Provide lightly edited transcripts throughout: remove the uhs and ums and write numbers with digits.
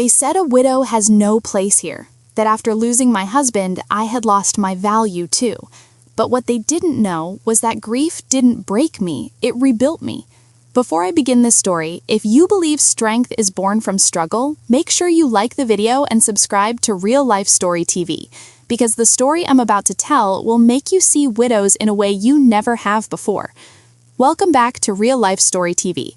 They said a widow has no place here, that after losing my husband, I had lost my value too. But what they didn't know was that grief didn't break me, it rebuilt me. Before I begin this story, if you believe strength is born from struggle, make sure you like the video and subscribe to Real Life Story TV, because the story I'm about to tell will make you see widows in a way you never have before. Welcome back to Real Life Story TV.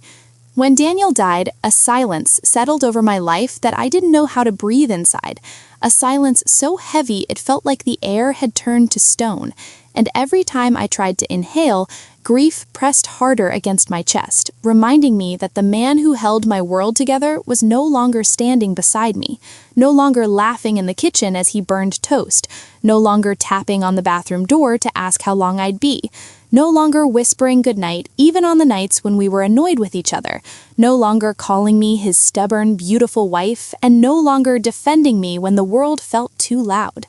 When Daniel died, a silence settled over my life that I didn't know how to breathe inside. A silence so heavy it felt like the air had turned to stone. And every time I tried to inhale, grief pressed harder against my chest, reminding me that the man who held my world together was no longer standing beside me, no longer laughing in the kitchen as he burned toast, no longer tapping on the bathroom door to ask how long I'd be, no longer whispering goodnight even on the nights when we were annoyed with each other, no longer calling me his stubborn, beautiful wife, and no longer defending me when the world felt too loud.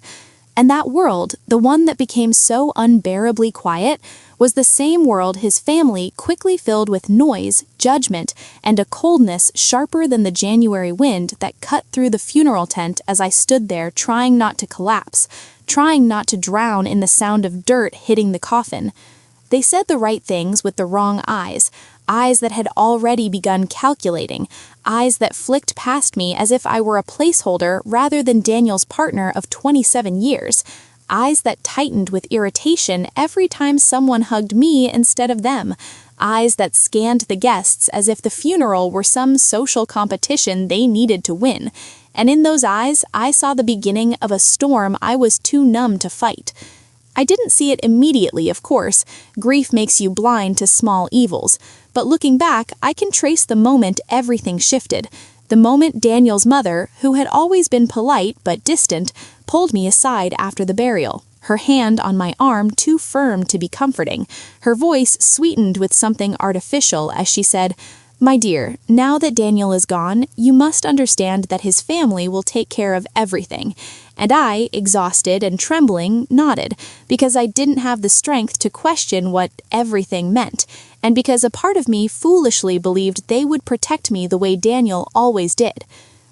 And that world, the one that became so unbearably quiet, was the same world his family quickly filled with noise, judgment, and a coldness sharper than the January wind that cut through the funeral tent as I stood there trying not to collapse, trying not to drown in the sound of dirt hitting the coffin. They said the right things with the wrong eyes, eyes that had already begun calculating, eyes that flicked past me as if I were a placeholder rather than Daniel's partner of 27 years, eyes that tightened with irritation every time someone hugged me instead of them, eyes that scanned the guests as if the funeral were some social competition they needed to win. And in those eyes, I saw the beginning of a storm I was too numb to fight. I didn't see it immediately, of course. Grief makes you blind to small evils. But looking back, I can trace the moment everything shifted. The moment Daniel's mother, who had always been polite but distant, pulled me aside after the burial, her hand on my arm too firm to be comforting, her voice sweetened with something artificial as she said, "My dear, now that Daniel is gone, you must understand that his family will take care of everything." And I, exhausted and trembling, nodded, because I didn't have the strength to question what everything meant, and because a part of me foolishly believed they would protect me the way Daniel always did.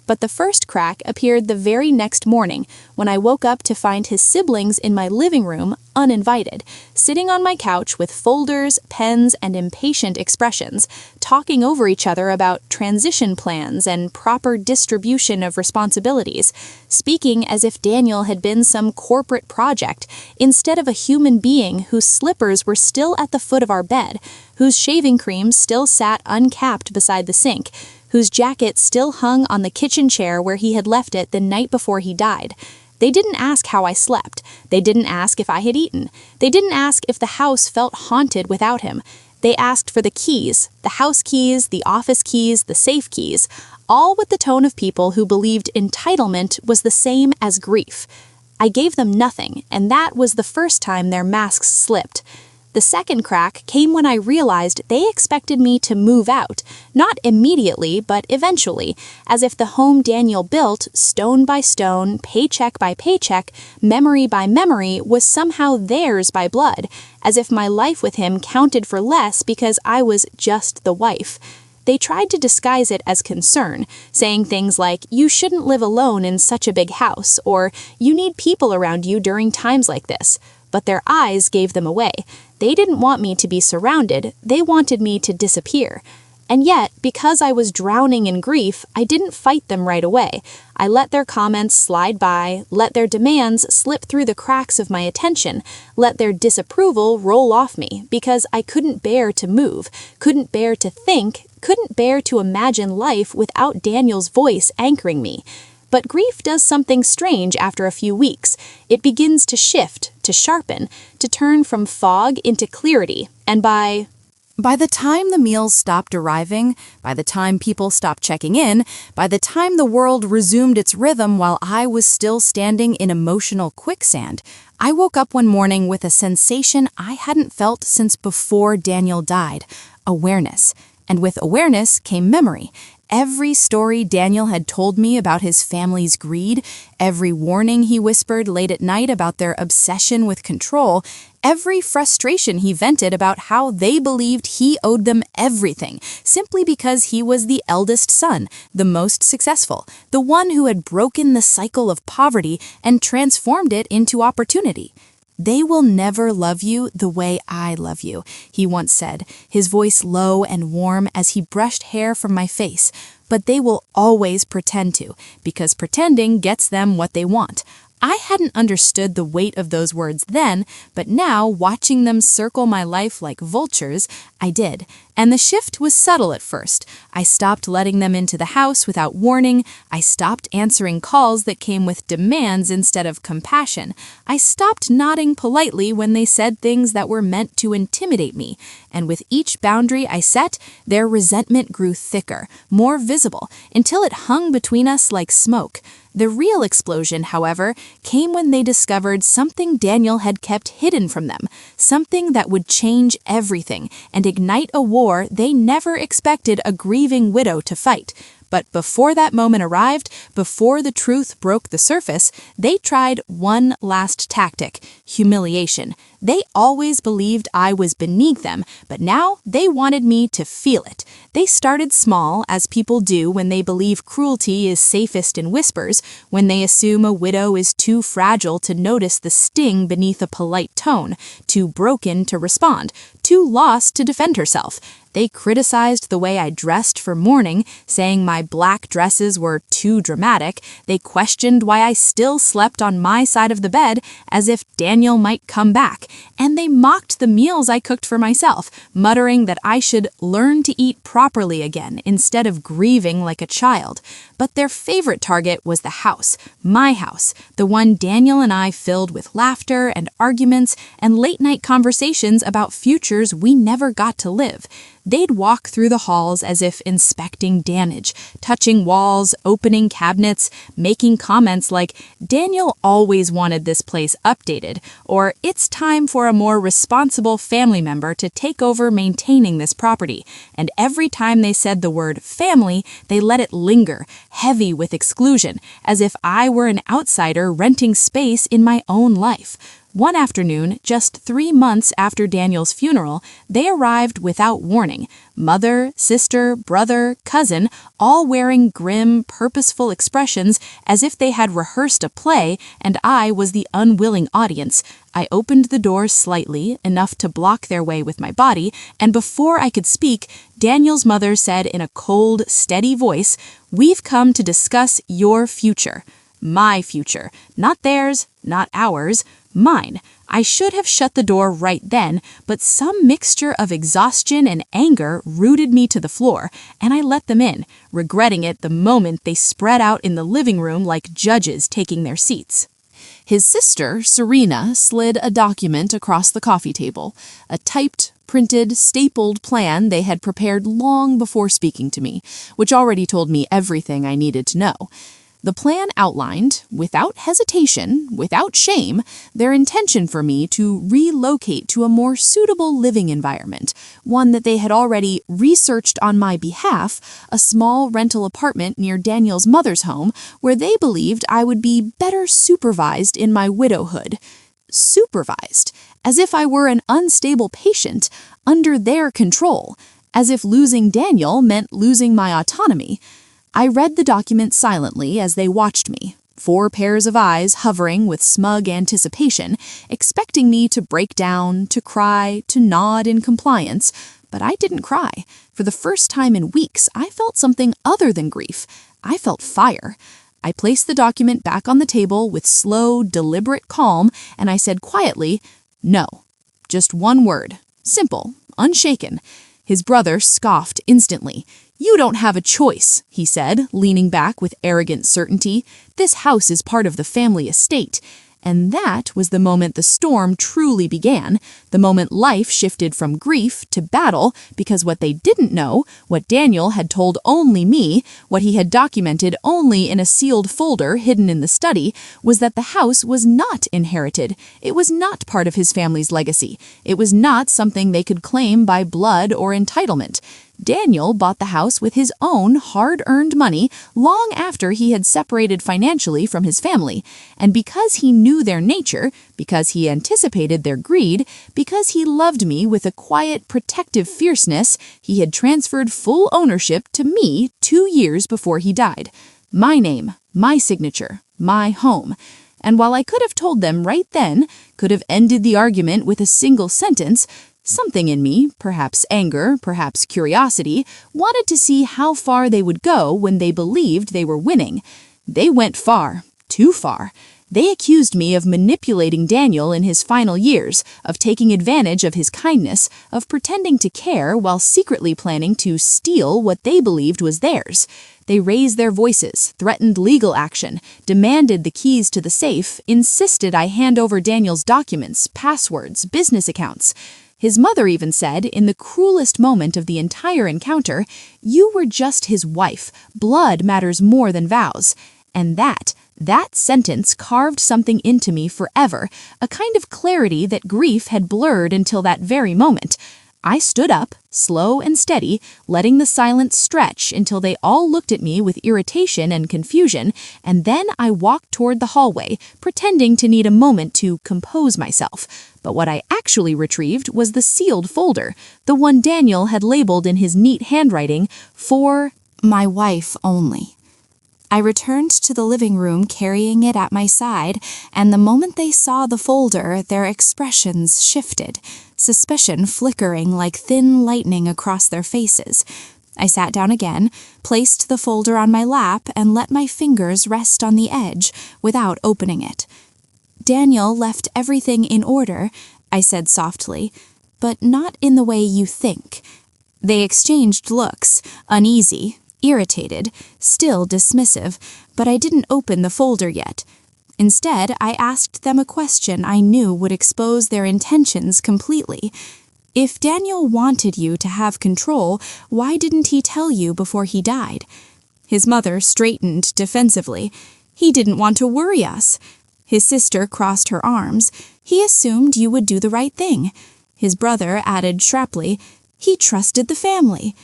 But the first crack appeared the very next morning, when I woke up to find his siblings in my living room, uninvited, sitting on my couch with folders, pens, and impatient expressions, talking over each other about transition plans and proper distribution of responsibilities, speaking as if Daniel had been some corporate project, instead of a human being whose slippers were still at the foot of our bed, whose shaving cream still sat uncapped beside the sink, whose jacket still hung on the kitchen chair where he had left it the night before he died. They didn't ask how I slept. They didn't ask if I had eaten. They didn't ask if the house felt haunted without him. They asked for the keys, the house keys, the office keys, the safe keys, all with the tone of people who believed entitlement was the same as grief. I gave them nothing, and that was the first time their masks slipped. The second crack came when I realized they expected me to move out, not immediately, but eventually, as if the home Daniel built, stone by stone, paycheck by paycheck, memory by memory, was somehow theirs by blood, as if my life with him counted for less because I was just the wife. They tried to disguise it as concern, saying things like, "You shouldn't live alone in such a big house," or "You need people around you during times like this." But their eyes gave them away. They didn't want me to be surrounded, they wanted me to disappear. And yet, because I was drowning in grief, I didn't fight them right away. I let their comments slide by, let their demands slip through the cracks of my attention, let their disapproval roll off me, because I couldn't bear to move, couldn't bear to think, couldn't bear to imagine life without Daniel's voice anchoring me. But grief does something strange after a few weeks. It begins to shift, to sharpen, to turn from fog into clarity, and by the time the meals stopped arriving, by the time people stopped checking in, by the time the world resumed its rhythm while I was still standing in emotional quicksand, I woke up one morning with a sensation I hadn't felt since before Daniel died, awareness. And with awareness came memory. Every story Daniel had told me about his family's greed, every warning he whispered late at night about their obsession with control, every frustration he vented about how they believed he owed them everything, simply because he was the eldest son, the most successful, the one who had broken the cycle of poverty and transformed it into opportunity. "They will never love you the way I love you," he once said, his voice low and warm as he brushed hair from my face. "But they will always pretend to, because pretending gets them what they want." I hadn't understood the weight of those words then, but now, watching them circle my life like vultures, I did. And the shift was subtle at first. I stopped letting them into the house without warning. I stopped answering calls that came with demands instead of compassion. I stopped nodding politely when they said things that were meant to intimidate me. And with each boundary I set, their resentment grew thicker, more visible, until it hung between us like smoke. The real explosion, however, came when they discovered something Daniel had kept hidden from them, something that would change everything and ignite a war they never expected a grieving widow to fight. But before that moment arrived, before the truth broke the surface, they tried one last tactic: humiliation. They always believed I was beneath them, but now they wanted me to feel it. They started small, as people do when they believe cruelty is safest in whispers, when they assume a widow is too fragile to notice the sting beneath a polite tone, too broken to respond, too lost to defend herself. They criticized the way I dressed for mourning, saying my black dresses were too dramatic. They questioned why I still slept on my side of the bed, as if Daniel might come back. And they mocked the meals I cooked for myself, muttering that I should learn to eat properly again instead of grieving like a child. But their favorite target was the house, my house, the one Daniel and I filled with laughter and arguments and late-night conversations about futures we never got to live. They'd walk through the halls as if inspecting damage, touching walls, opening cabinets, making comments like, "Daniel always wanted this place updated," or "It's time for a more responsible family member to take over maintaining this property." And every time they said the word family, they let it linger, heavy with exclusion, as if I were an outsider renting space in my own life. One afternoon, just 3 months after Daniel's funeral, they arrived without warning. Mother, sister, brother, cousin, all wearing grim, purposeful expressions as if they had rehearsed a play and I was the unwilling audience. I opened the door slightly, enough to block their way with my body, and before I could speak, Daniel's mother said in a cold, steady voice, "We've come to discuss your future." My future. Not theirs, not ours. Mine. I should have shut the door right then, but some mixture of exhaustion and anger rooted me to the floor, and I let them in, regretting it the moment they spread out in the living room like judges taking their seats. His sister, Serena, slid a document across the coffee table, a typed, printed, stapled plan they had prepared long before speaking to me, which already told me everything I needed to know. The plan outlined, without hesitation, without shame, their intention for me to relocate to a more suitable living environment, one that they had already researched on my behalf, a small rental apartment near Daniel's mother's home, where they believed I would be better supervised in my widowhood. Supervised, as if I were an unstable patient, under their control, as if losing Daniel meant losing my autonomy. I read the document silently as they watched me, 4 pairs of eyes hovering with smug anticipation, expecting me to break down, to cry, to nod in compliance. But I didn't cry. For the first time in weeks, I felt something other than grief. I felt fire. I placed the document back on the table with slow, deliberate calm, and I said quietly, "No." Just one word. Simple, unshaken. His brother scoffed instantly. "You don't have a choice," he said, leaning back with arrogant certainty. "This house is part of the family estate." And that was the moment the storm truly began, the moment life shifted from grief to battle, because what they didn't know, what Daniel had told only me, what he had documented only in a sealed folder hidden in the study, was that the house was not inherited. It was not part of his family's legacy. It was not something they could claim by blood or entitlement. Daniel bought the house with his own hard-earned money long after he had separated financially from his family, and because he knew their nature, because he anticipated their greed, because he loved me with a quiet, protective fierceness, he had transferred full ownership to me 2 years before he died. My name, my signature, my home. And while I could have told them right then, could have ended the argument with a single sentence, something in me, perhaps anger, perhaps curiosity, wanted to see how far they would go when they believed they were winning. They went far, too far. They accused me of manipulating Daniel in his final years, of taking advantage of his kindness, of pretending to care while secretly planning to steal what they believed was theirs. They raised their voices, threatened legal action, demanded the keys to the safe, insisted I hand over Daniel's documents, passwords, business accounts. His mother even said, in the cruelest moment of the entire encounter, "You were just his wife. Blood matters more than vows." And that sentence carved something into me forever, a kind of clarity that grief had blurred until that very moment. I stood up, slow and steady, letting the silence stretch until they all looked at me with irritation and confusion, and then I walked toward the hallway, pretending to need a moment to compose myself. But what I actually retrieved was the sealed folder, the one Daniel had labeled in his neat handwriting, "For my wife only." I returned to the living room carrying it at my side, and the moment they saw the folder, their expressions shifted, suspicion flickering like thin lightning across their faces. I sat down again, placed the folder on my lap, and let my fingers rest on the edge without opening it. "Daniel left everything in order," I said softly, "but not in the way you think." They exchanged looks, uneasy, irritated, still dismissive, but I didn't open the folder yet. Instead, I asked them a question I knew would expose their intentions completely. If Daniel wanted you to have control, why didn't he tell you before he died? His mother straightened defensively. "He didn't want to worry us." His sister crossed her arms. "He assumed you would do the right thing." His brother added sharply, "He trusted the family."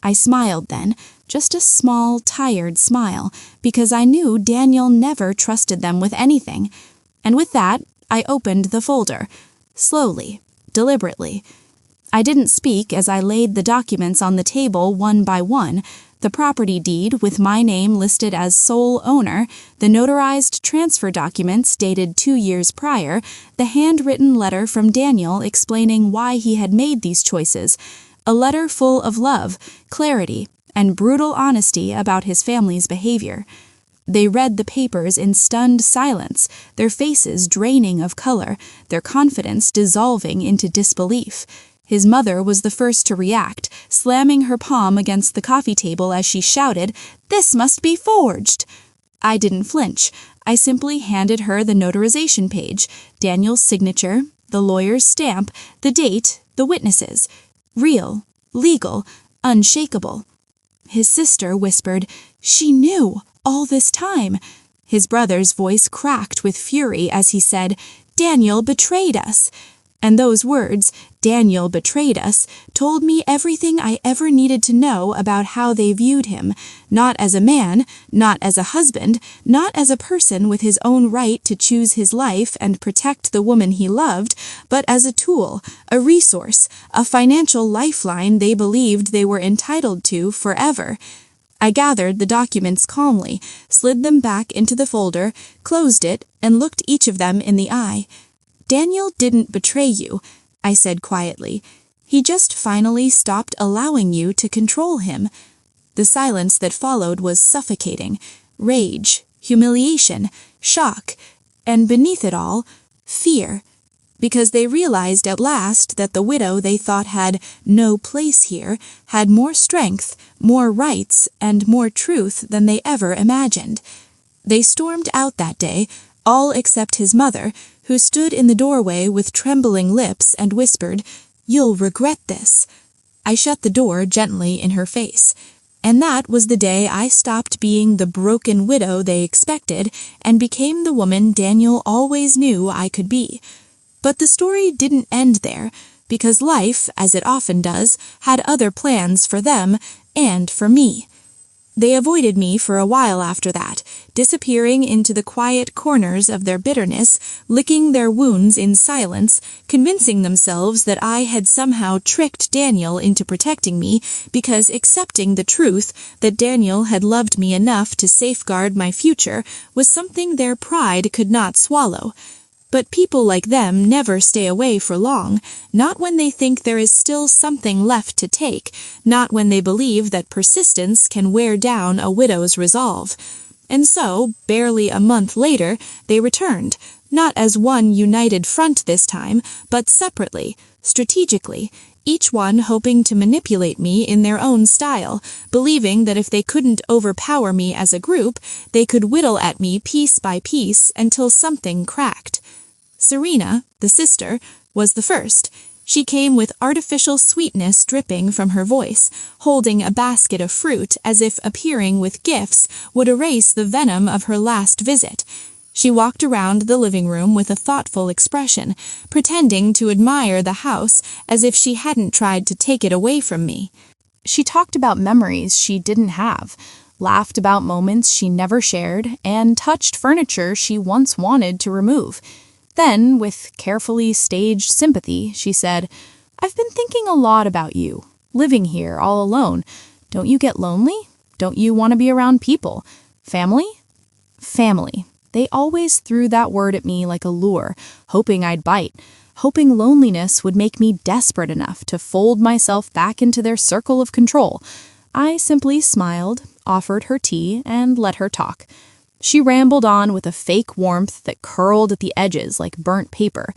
I smiled then, just a small, tired smile, because I knew Daniel never trusted them with anything. And with that, I opened the folder, slowly, deliberately. I didn't speak as I laid the documents on the table one by one, the property deed with my name listed as sole owner, the notarized transfer documents dated 2 years prior, the handwritten letter from Daniel explaining why he had made these choices, a letter full of love, clarity, and brutal honesty about his family's behavior. They read the papers in stunned silence, their faces draining of color, their confidence dissolving into disbelief. His mother was the first to react, slamming her palm against the coffee table as she shouted, "This must be forged!" I didn't flinch. I simply handed her the notarization page, Daniel's signature, the lawyer's stamp, the date, the witnesses. Real, legal, unshakable. His sister whispered, "She knew, all this time." His brother's voice cracked with fury as he said, "Daniel betrayed us." And those words, "Daniel betrayed us," told me everything I ever needed to know about how they viewed him, not as a man, not as a husband, not as a person with his own right to choose his life and protect the woman he loved, but as a tool, a resource, a financial lifeline they believed they were entitled to forever. I gathered the documents calmly, slid them back into the folder, closed it, and looked each of them in the eye. "Daniel didn't betray you," I said quietly. "He just finally stopped allowing you to control him." The silence that followed was suffocating. Rage, humiliation, shock, and beneath it all, fear. Because they realized at last that the widow they thought had no place here had more strength, more rights, and more truth than they ever imagined. They stormed out that day, all except his mother, who stood in the doorway with trembling lips and whispered, "You'll regret this." I shut the door gently in her face. And that was the day I stopped being the broken widow they expected and became the woman Daniel always knew I could be. But the story didn't end there. because life, as it often does, had other plans for them and for me. They avoided me for a while after that, disappearing into the quiet corners of their bitterness, licking their wounds in silence, convincing themselves that I had somehow tricked Daniel into protecting me because accepting the truth that Daniel had loved me enough to safeguard my future was something their pride could not swallow. But people like them never stay away for long, not when they think there is still something left to take, not when they believe that persistence can wear down a widow's resolve. And so, barely a month later, they returned, not as one united front this time, but separately, strategically, each one hoping to manipulate me in their own style, believing that if they couldn't overpower me as a group, they could whittle at me piece by piece until something cracked. Serena, the sister, was the first. She came with artificial sweetness dripping from her voice, holding a basket of fruit as if appearing with gifts would erase the venom of her last visit. She walked around the living room with a thoughtful expression, pretending to admire the house as if she hadn't tried to take it away from me. She talked about memories she didn't have, laughed about moments she never shared, and touched furniture she once wanted to remove. Then, with carefully staged sympathy, she said, "I've been thinking a lot about you, living here all alone. Don't you get lonely? Don't you want to be around people? Family?" Family. They always threw that word at me like a lure, hoping I'd bite, hoping loneliness would make me desperate enough to fold myself back into their circle of control. I simply smiled, offered her tea, and let her talk. She rambled on with a fake warmth that curled at the edges like burnt paper.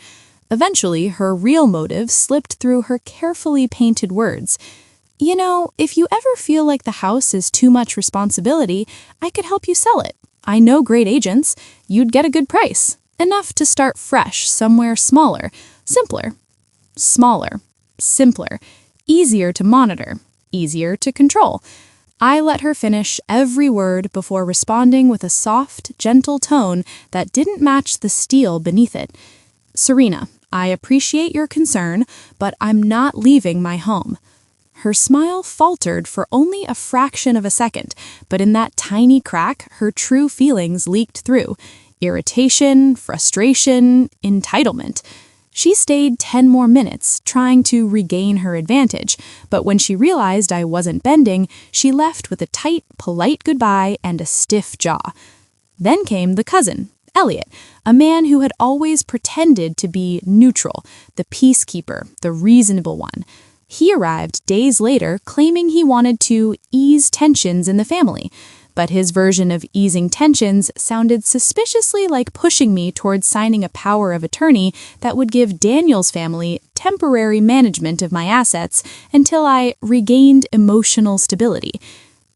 Eventually, her real motive slipped through her carefully painted words. "You know, if you ever feel like the house is too much responsibility, I could help you sell it. I know great agents. You'd get a good price. Enough to start fresh somewhere smaller, simpler. Smaller, simpler, easier to monitor, easier to control." I let her finish every word before responding with a soft, gentle tone that didn't match the steel beneath it. "Serena, I appreciate your concern, but I'm not leaving my home." Her smile faltered for only a fraction of a second, but in that tiny crack, her true feelings leaked through. Irritation, frustration, entitlement. She stayed 10 more minutes, trying to regain her advantage, but when she realized I wasn't bending, she left with a tight, polite goodbye and a stiff jaw. Then came the cousin, Elliot, a man who had always pretended to be neutral, the peacekeeper, the reasonable one. He arrived days later, claiming he wanted to ease tensions in the family. But his version of easing tensions sounded suspiciously like pushing me towards signing a power of attorney that would give Daniel's family temporary management of my assets until I regained emotional stability.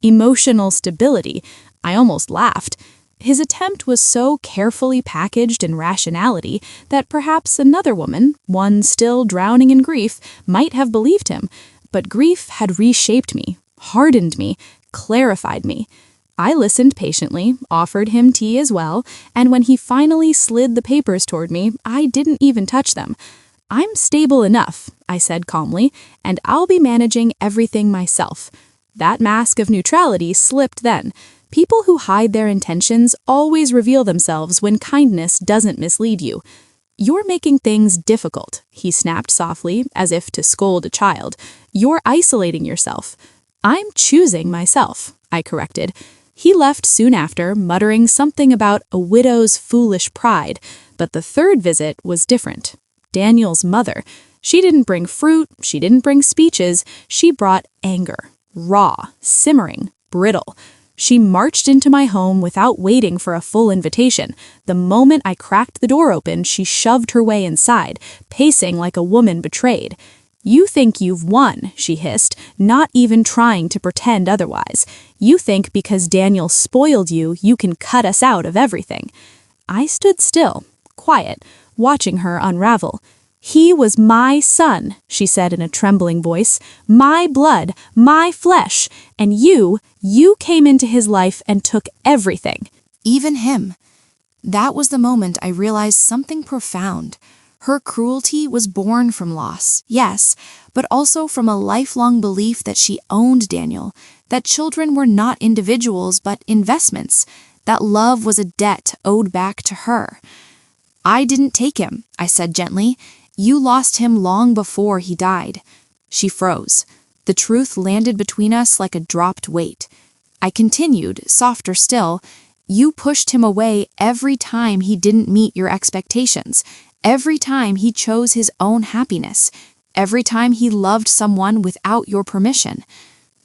Emotional stability. I almost laughed. His attempt was so carefully packaged in rationality that perhaps another woman, one still drowning in grief, might have believed him. But grief had reshaped me, hardened me, clarified me. I listened patiently, offered him tea as well, and when he finally slid the papers toward me, I didn't even touch them. "I'm stable enough," I said calmly, "and I'll be managing everything myself." That mask of neutrality slipped then. People who hide their intentions always reveal themselves when kindness doesn't mislead you. "You're making things difficult," he snapped softly, as if to scold a child. "You're isolating yourself." "I'm choosing myself," I corrected. He left soon after, muttering something about a widow's foolish pride, but the third visit was different. Daniel's mother. She didn't bring fruit, she didn't bring speeches, she brought anger. Raw, simmering, brittle. She marched into my home without waiting for a full invitation. The moment I cracked the door open, she shoved her way inside, pacing like a woman betrayed. "You think you've won," she hissed, not even trying to pretend otherwise. "You think because Daniel spoiled you, you can cut us out of everything." I stood still, quiet, watching her unravel. "He was my son," she said in a trembling voice, "my blood, my flesh, and you came into his life and took everything." Even him. That was the moment I realized something profound. Her cruelty was born from loss, yes, but also from a lifelong belief that she owned Daniel, that children were not individuals but investments, that love was a debt owed back to her. "I didn't take him," I said gently. "You lost him long before he died." She froze. The truth landed between us like a dropped weight. I continued, softer still. "You pushed him away every time he didn't meet your expectations, every time he chose his own happiness, every time he loved someone without your permission."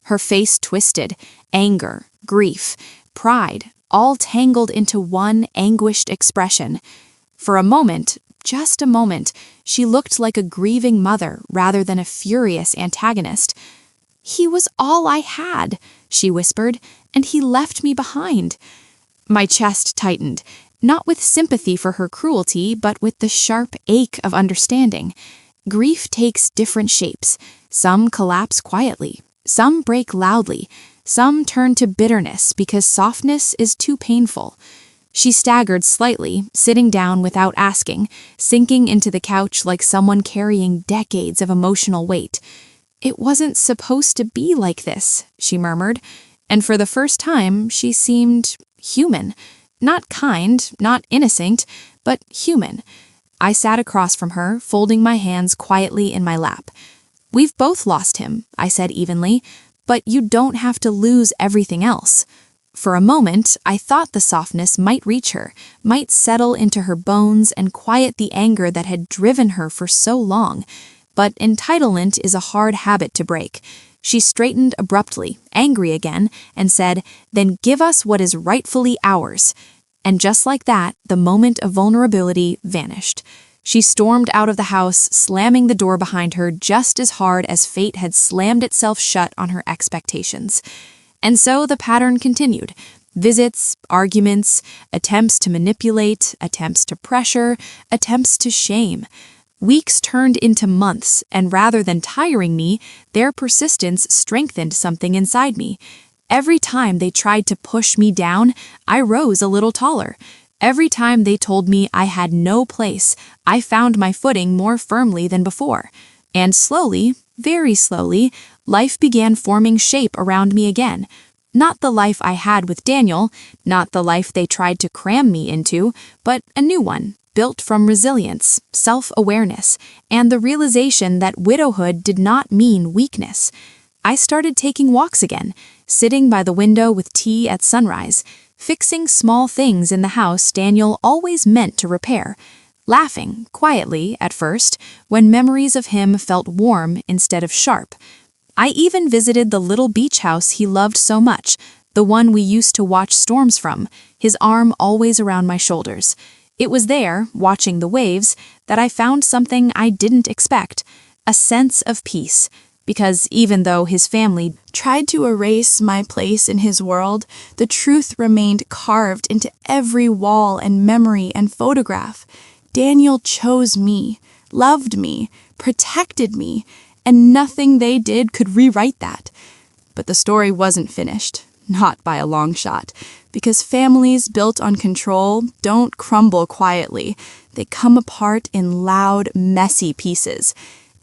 Her face twisted, anger, grief, pride, all tangled into one anguished expression. For a moment, just a moment, she looked like a grieving mother rather than a furious antagonist. "He was all I had," she whispered, "and he left me behind." My chest tightened, not with sympathy for her cruelty, but with the sharp ache of understanding. Grief takes different shapes. Some collapse quietly, some break loudly, some turn to bitterness because softness is too painful. She staggered slightly, sitting down without asking, sinking into the couch like someone carrying decades of emotional weight. "It wasn't supposed to be like this," she murmured, and for the first time she seemed human. Not kind, not innocent, but human. I sat across from her, folding my hands quietly in my lap. "We've both lost him," I said evenly, "but you don't have to lose everything else." For a moment, I thought the softness might reach her, might settle into her bones and quiet the anger that had driven her for so long. But entitlement is a hard habit to break. She straightened abruptly, angry again, and said, "Then give us what is rightfully ours." And just like that, the moment of vulnerability vanished. She stormed out of the house, slamming the door behind her just as hard as fate had slammed itself shut on her expectations. And so the pattern continued. Visits, arguments, attempts to manipulate, attempts to pressure, attempts to shame. Weeks turned into months, and rather than tiring me, their persistence strengthened something inside me. Every time they tried to push me down, I rose a little taller. Every time they told me I had no place, I found my footing more firmly than before. And slowly, very slowly, life began forming shape around me again. Not the life I had with Daniel, not the life they tried to cram me into, but a new one, built from resilience, self-awareness, and the realization that widowhood did not mean weakness. I started taking walks again, sitting by the window with tea at sunrise, fixing small things in the house Daniel always meant to repair, laughing, quietly at first, when memories of him felt warm instead of sharp. I even visited the little beach house he loved so much, the one we used to watch storms from, his arm always around my shoulders. It was there, watching the waves, that I found something I didn't expect, a sense of peace. Because even though his family tried to erase my place in his world, the truth remained carved into every wall and memory and photograph. Daniel chose me, loved me, protected me, and nothing they did could rewrite that. But the story wasn't finished, not by a long shot, because families built on control don't crumble quietly. They come apart in loud, messy pieces.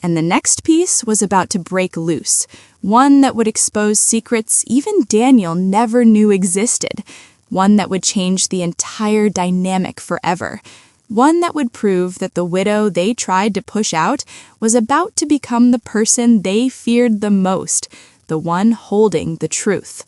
And the next piece was about to break loose, one that would expose secrets even Daniel never knew existed, one that would change the entire dynamic forever, one that would prove that the widow they tried to push out was about to become the person they feared the most, the one holding the truth.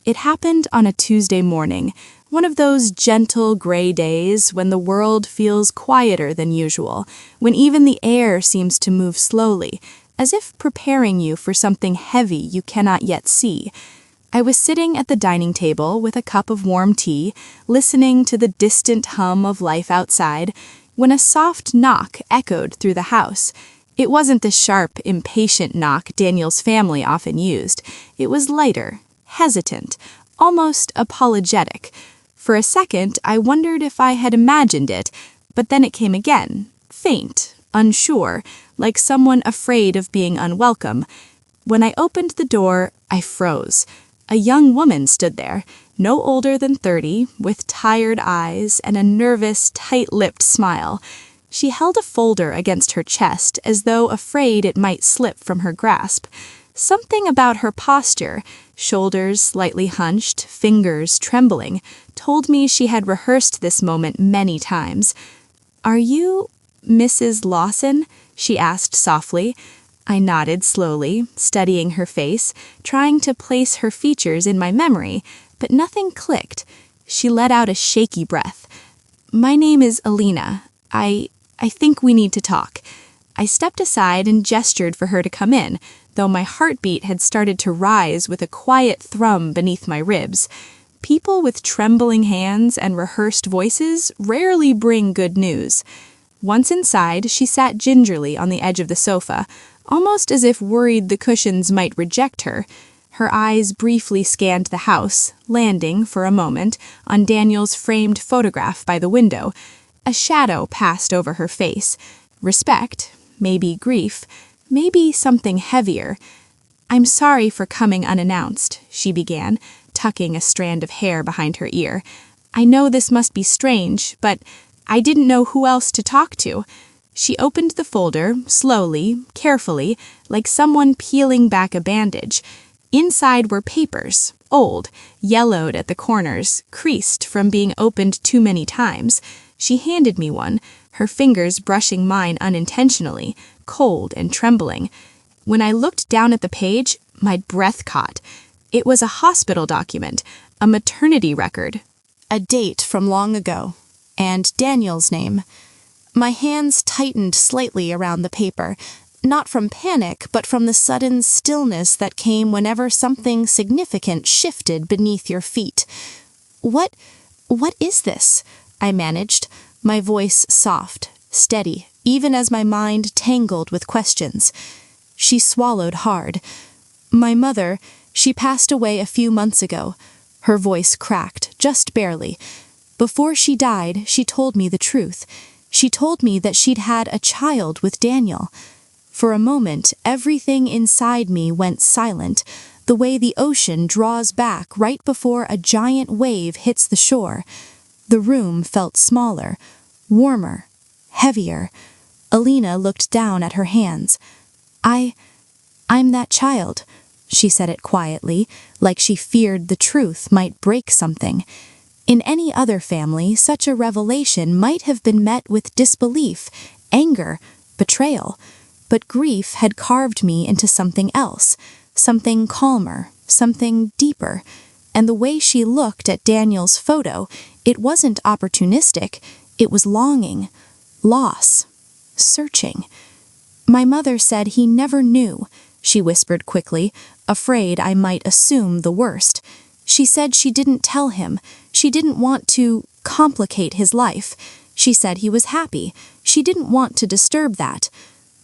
It happened on a Tuesday morning, one of those gentle gray days when the world feels quieter than usual, when even the air seems to move slowly, as if preparing you for something heavy you cannot yet see. I was sitting at the dining table with a cup of warm tea, listening to the distant hum of life outside, when a soft knock echoed through the house. It wasn't the sharp, impatient knock Daniel's family often used. It was lighter, hesitant, almost apologetic. For a second, I wondered if I had imagined it, but then it came again, faint, unsure, like someone afraid of being unwelcome. When I opened the door, I froze. A young woman stood there, no older than 30, with tired eyes and a nervous, tight-lipped smile. She held a folder against her chest as though afraid it might slip from her grasp. Something about her posture, shoulders slightly hunched, fingers trembling, told me she had rehearsed this moment many times. "Are you Mrs. Lawson?" she asked softly. I nodded slowly, studying her face, trying to place her features in my memory, but nothing clicked. She let out a shaky breath. "My name is Alina. I think we need to talk." I stepped aside and gestured for her to come in, though my heartbeat had started to rise with a quiet thrum beneath my ribs. People with trembling hands and rehearsed voices rarely bring good news. Once inside, she sat gingerly on the edge of the sofa, almost as if worried the cushions might reject her. Her eyes briefly scanned the house, landing, for a moment, on Daniel's framed photograph by the window. A shadow passed over her face. Respect, maybe grief, maybe something heavier. "I'm sorry for coming unannounced," she began, tucking a strand of hair behind her ear. "I know this must be strange, but I didn't know who else to talk to." She opened the folder, slowly, carefully, like someone peeling back a bandage. Inside were papers, old, yellowed at the corners, creased from being opened too many times. She handed me one, her fingers brushing mine unintentionally, cold and trembling. When I looked down at the page, my breath caught. It was a hospital document, a maternity record. A date from long ago, and Daniel's name. My hands tightened slightly around the paper, not from panic, but from the sudden stillness that came whenever something significant shifted beneath your feet. What is this?" I managed, my voice soft, steady, even as my mind tangled with questions. She swallowed hard. "My mother, she passed away a few months ago." Her voice cracked, just barely. "Before she died, she told me the truth. She told me that she'd had a child with Daniel." For a moment, everything inside me went silent, the way the ocean draws back right before a giant wave hits the shore. The room felt smaller, warmer, heavier. Alina looked down at her hands. I'm that child," she said it quietly, like she feared the truth might break something. In any other family, such a revelation might have been met with disbelief, anger, betrayal. But grief had carved me into something else, something calmer, something deeper. And the way she looked at Daniel's photo, it wasn't opportunistic, it was longing, loss, searching. "My mother said he never knew," she whispered quickly, afraid I might assume the worst. "She said she didn't tell him. She didn't want to complicate his life. She said he was happy. She didn't want to disturb that."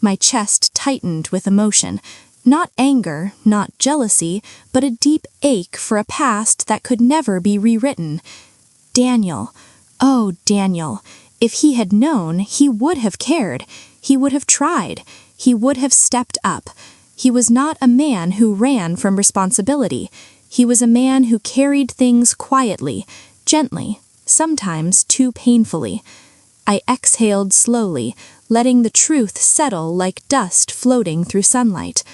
My chest tightened with emotion. Not anger, not jealousy, but a deep ache for a past that could never be rewritten. Daniel. Oh, Daniel. If he had known, he would have cared. He would have tried. He would have stepped up. He was not a man who ran from responsibility. He was a man who carried things quietly, gently, sometimes too painfully. I exhaled slowly, letting the truth settle like dust floating through sunlight.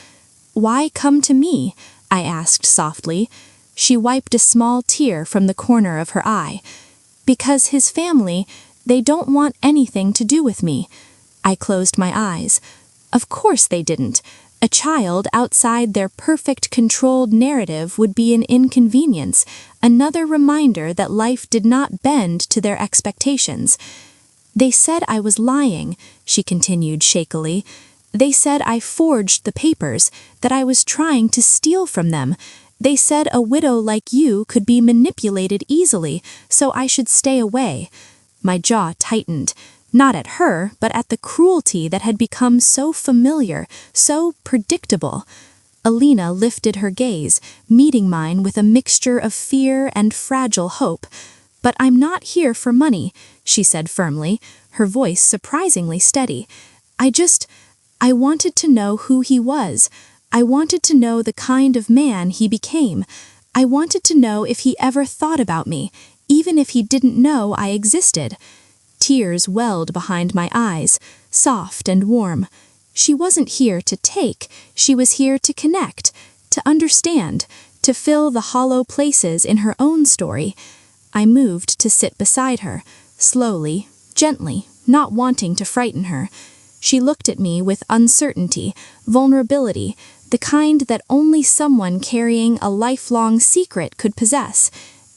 "Why come to me?" I asked softly. She wiped a small tear from the corner of her eye. "Because his family, they don't want anything to do with me." I closed my eyes. Of course they didn't. A child outside their perfect controlled narrative would be an inconvenience, another reminder that life did not bend to their expectations. "They said I was lying," she continued shakily. "They said I forged the papers, that I was trying to steal from them. They said a widow like you could be manipulated easily, so I should stay away." My jaw tightened, not at her, but at the cruelty that had become so familiar, so predictable. Alina lifted her gaze, meeting mine with a mixture of fear and fragile hope. "But I'm not here for money," she said firmly, her voice surprisingly steady. I wanted to know who he was. I wanted to know the kind of man he became. I wanted to know if he ever thought about me, even if he didn't know I existed." Tears welled behind my eyes, soft and warm. She wasn't here to take, she was here to connect, to understand, to fill the hollow places in her own story. I moved to sit beside her, slowly, gently, not wanting to frighten her. She looked at me with uncertainty, vulnerability, the kind that only someone carrying a lifelong secret could possess.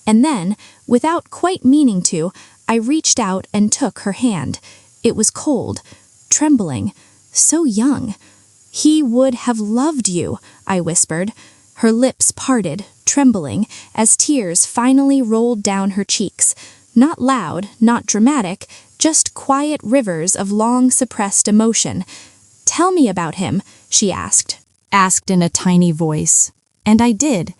And then, without quite meaning to, I reached out and took her hand. It was cold, trembling, so young. "He would have loved you," I whispered. Her lips parted, trembling, as tears finally rolled down her cheeks. Not loud, not dramatic, just quiet rivers of long-suppressed emotion. "Tell me about him," she asked in a tiny voice. And I did.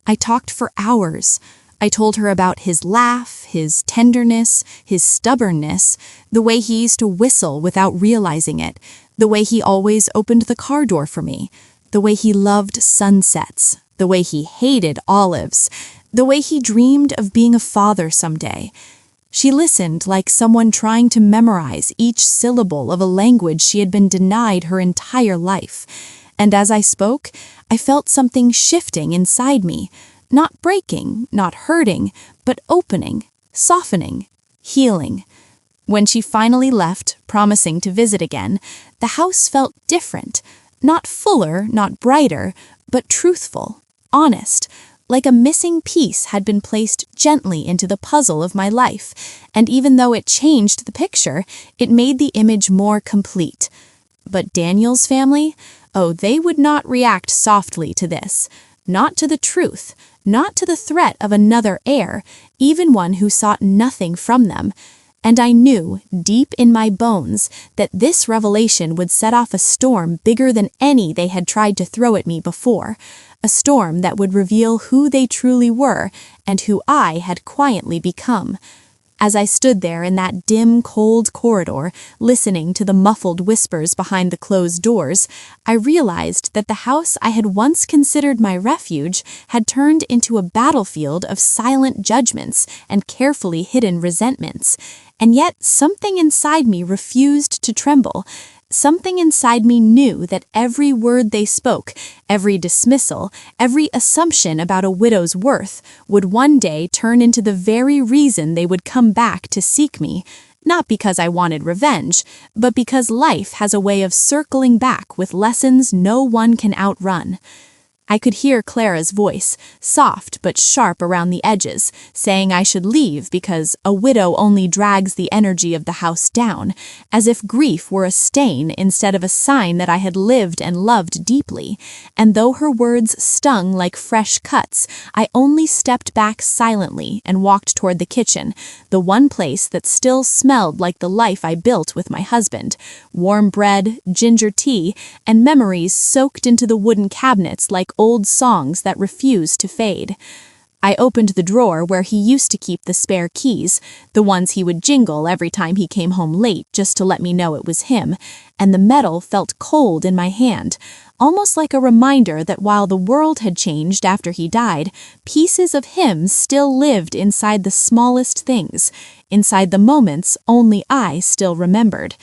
I talked for hours. I told her about his laugh, his tenderness, his stubbornness, the way he used to whistle without realizing it, the way he always opened the car door for me, the way he loved sunsets, the way he hated olives, the way he dreamed of being a father someday. She listened like someone trying to memorize each syllable of a language she had been denied her entire life. And as I spoke, I felt something shifting inside me, not breaking, not hurting, but opening, softening, healing. When she finally left, promising to visit again, the house felt different, not fuller, not brighter, but truthful, honest, like a missing piece had been placed gently into the puzzle of my life, and even though it changed the picture, it made the image more complete. But Daniel's family? Oh, they would not react softly to this. Not to the truth, not to the threat of another heir, even one who sought nothing from them. And I knew, deep in my bones, that this revelation would set off a storm bigger than any they had tried to throw at me before. A storm that would reveal who they truly were and who I had quietly become. As I stood there in that dim, cold corridor, listening to the muffled whispers behind the closed doors, I realized that the house I had once considered my refuge had turned into a battlefield of silent judgments and carefully hidden resentments. And yet something inside me refused to tremble. Something inside me knew that every word they spoke, every dismissal, every assumption about a widow's worth would one day turn into the very reason they would come back to seek me. Not because I wanted revenge, but because life has a way of circling back with lessons no one can outrun. I could hear Clara's voice, soft but sharp around the edges, saying I should leave because a widow only drags the energy of the house down, as if grief were a stain instead of a sign that I had lived and loved deeply. And though her words stung like fresh cuts, I only stepped back silently and walked toward the kitchen, the one place that still smelled like the life I built with my husband. Warm bread, ginger tea, and memories soaked into the wooden cabinets like old songs that refuse to fade. I opened the drawer where he used to keep the spare keys, the ones he would jingle every time he came home late just to let me know it was him, and the metal felt cold in my hand, almost like a reminder that while the world had changed after he died, pieces of him still lived inside the smallest things, inside the moments only I still remembered.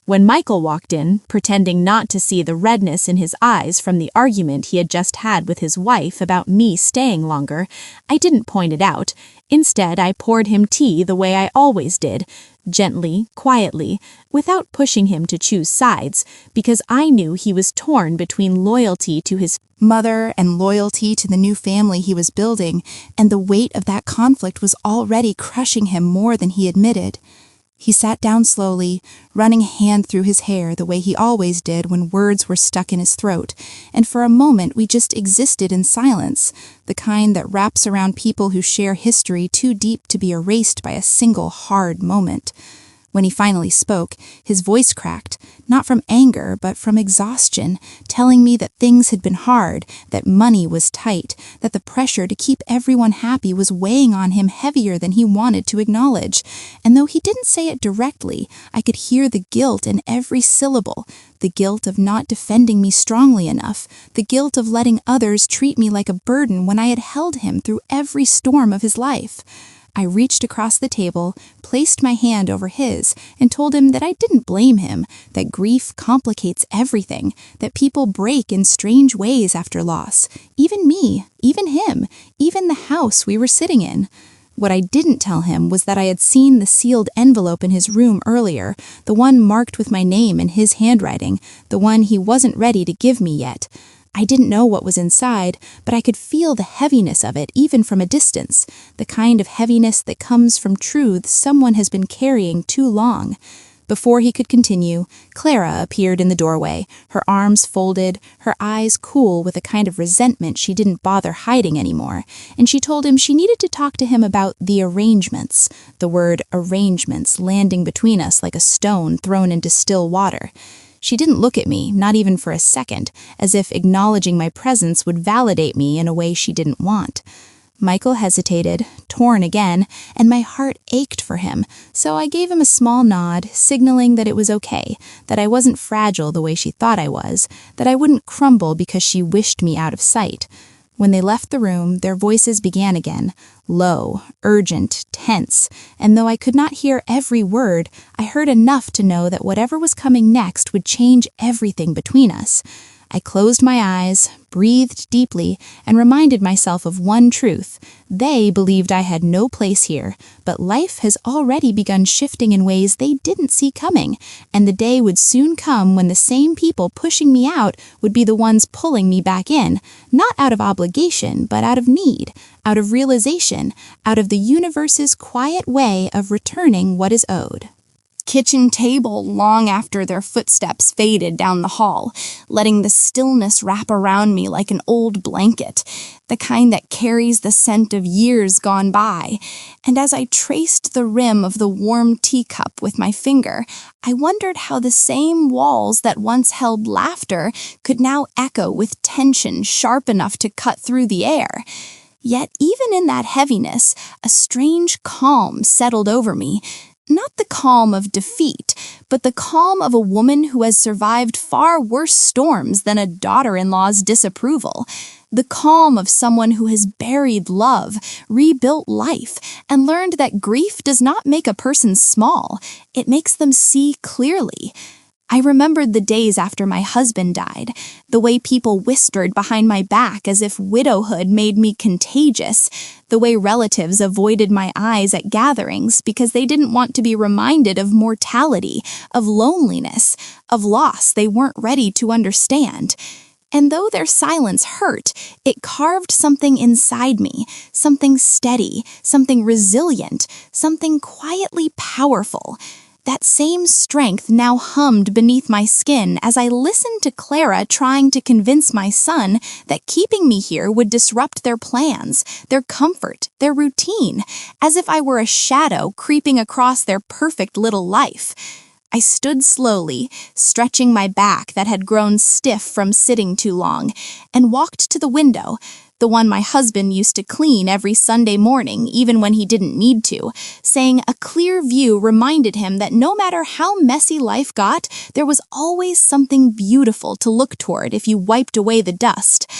When Michael walked in, pretending not to see the redness in his eyes from the argument he had just had with his wife about me staying longer, I didn't point it out. Instead, I poured him tea the way I always did, gently, quietly, without pushing him to choose sides, because I knew he was torn between loyalty to his mother and loyalty to the new family he was building, and the weight of that conflict was already crushing him more than he admitted. He sat down slowly, running a hand through his hair the way he always did when words were stuck in his throat, and for a moment we just existed in silence, the kind that wraps around people who share history too deep to be erased by a single hard moment. When he finally spoke, his voice cracked, not from anger, but from exhaustion, telling me that things had been hard, that money was tight, that the pressure to keep everyone happy was weighing on him heavier than he wanted to acknowledge. And though he didn't say it directly, I could hear the guilt in every syllable, the guilt of not defending me strongly enough, the guilt of letting others treat me like a burden when I had held him through every storm of his life. I reached across the table, placed my hand over his, and told him that I didn't blame him, that grief complicates everything, that people break in strange ways after loss. Even me, even him, even the house we were sitting in. What I didn't tell him was that I had seen the sealed envelope in his room earlier, the one marked with my name in his handwriting, the one he wasn't ready to give me yet. I didn't know what was inside, but I could feel the heaviness of it even from a distance, the kind of heaviness that comes from truths someone has been carrying too long. Before he could continue, Clara appeared in the doorway, her arms folded, her eyes cool with a kind of resentment she didn't bother hiding anymore, and she told him she needed to talk to him about the arrangements, the word arrangements landing between us like a stone thrown into still water. She didn't look at me, not even for a second, as if acknowledging my presence would validate me in a way she didn't want. Michael hesitated, torn again, and my heart ached for him, so I gave him a small nod, signaling that it was okay, that I wasn't fragile the way she thought I was, that I wouldn't crumble because she wished me out of sight. When they left the room, their voices began again, low, urgent, tense, and though I could not hear every word, I heard enough to know that whatever was coming next would change everything between us. I closed my eyes, breathed deeply, and reminded myself of one truth. They believed I had no place here, but life has already begun shifting in ways they didn't see coming, and the day would soon come when the same people pushing me out would be the ones pulling me back in, not out of obligation, but out of need, out of realization, out of the universe's quiet way of returning what is owed. Kitchen table long after their footsteps faded down the hall, letting the stillness wrap around me like an old blanket, the kind that carries the scent of years gone by. And as I traced the rim of the warm teacup with my finger, I wondered how the same walls that once held laughter could now echo with tension sharp enough to cut through the air. Yet even in that heaviness, a strange calm settled over me. Not the calm of defeat, but the calm of a woman who has survived far worse storms than a daughter-in-law's disapproval. The calm of someone who has buried love, rebuilt life, and learned that grief does not make a person small. It makes them see clearly. I remembered the days after my husband died, the way people whispered behind my back as if widowhood made me contagious, the way relatives avoided my eyes at gatherings because they didn't want to be reminded of mortality, of loneliness, of loss they weren't ready to understand. And though their silence hurt, it carved something inside me, something steady, something resilient, something quietly powerful. That same strength now hummed beneath my skin as I listened to Clara trying to convince my son that keeping me here would disrupt their plans, their comfort, their routine, as if I were a shadow creeping across their perfect little life. I stood slowly, stretching my back that had grown stiff from sitting too long, and walked to the window, the one my husband used to clean every Sunday morning, even when he didn't need to, saying a clear view reminded him that no matter how messy life got, there was always something beautiful to look toward if you wiped away the dust.